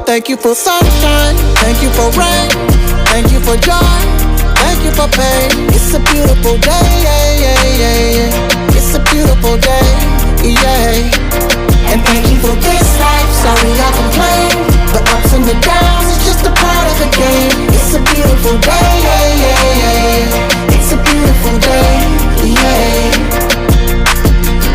Thank you for sunshine, thank you for rain, thank you for joy, thank you for pain. It's a beautiful day, yeah, yeah, yeah, yeah. It's a beautiful day, yeah. And thank you for this life, sorry I complain. The ups and the downs, it's just a part of the game. It's a beautiful day, yeah, yeah, yeah. It's a beautiful day, yeah.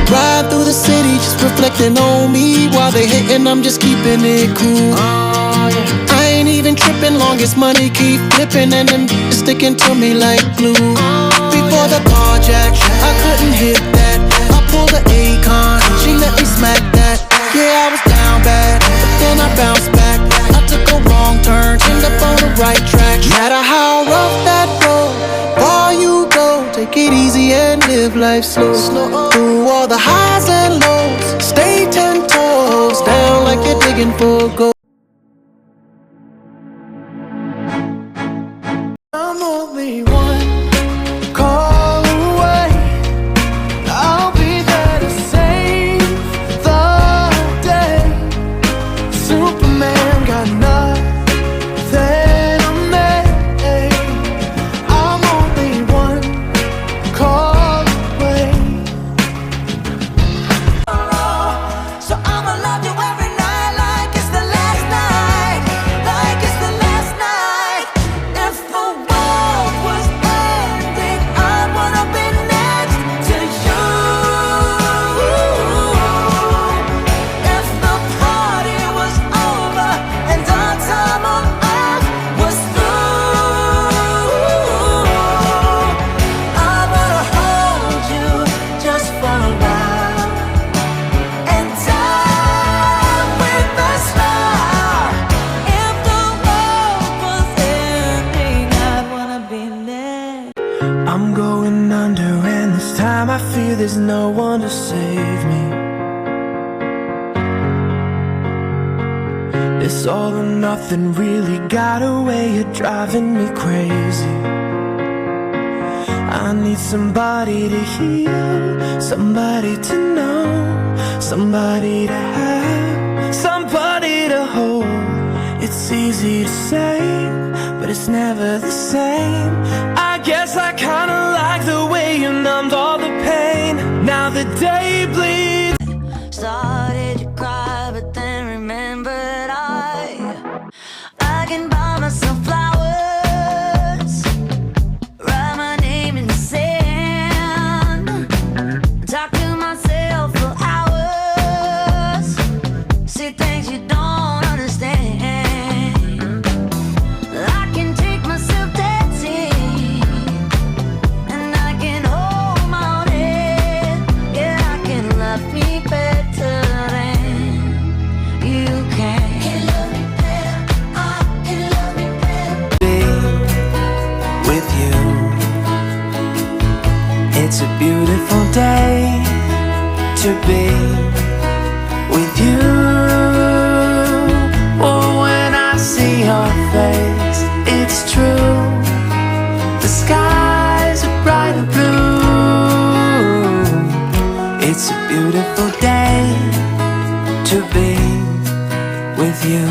Ride through the city, just reflecting on me. While they hating, I'm just keeping it cool. I ain't even tripping, long as money keep flipping and them sticking to me like glue. Before the carjack, I couldn't hit that. I pulled the Akon, she let me smack that. Yeah, I was down bad, but then I bounced back. I took a wrong turn, ended up on the right track. No matter how rough that road, far you go, take it easy and live life slow. Through all the highs and lows, stay 10 toes down like you're digging for gold. I'm only one call away. I'll be there to save the day. Superman got nothing on me. I'm only one call away. So I'ma love you every night like it's the last night, like it's the last night. If the world was ending, I wanna be next to you. If the party was over and our time on earth was through, I wanna hold you just for a while and die with a smile. If the world was ending, I wanna be next. I'm going under, and this time I feel there's no one to save me. This all or nothing really got a way of driving me crazy. I need somebody to heal, somebody to know, somebody to have, somebody to hold. It's easy to say, but it's never the same. I guess I kinda like the way you numbed all the pain. Now the day bleeds. Started to cry, but then remembered I can buy myself flowers, write my name in the sand, talk to myself for hours, see things you don't understand. I can take myself dancing, and I can hold my own head. Yeah, I can love me better than you can. Can love me better, I can love me better. Be with you. It's a beautiful day to be with you. Oh, when I see your face, it's true. The skies are bright and blue. It's a beautiful day to be with you.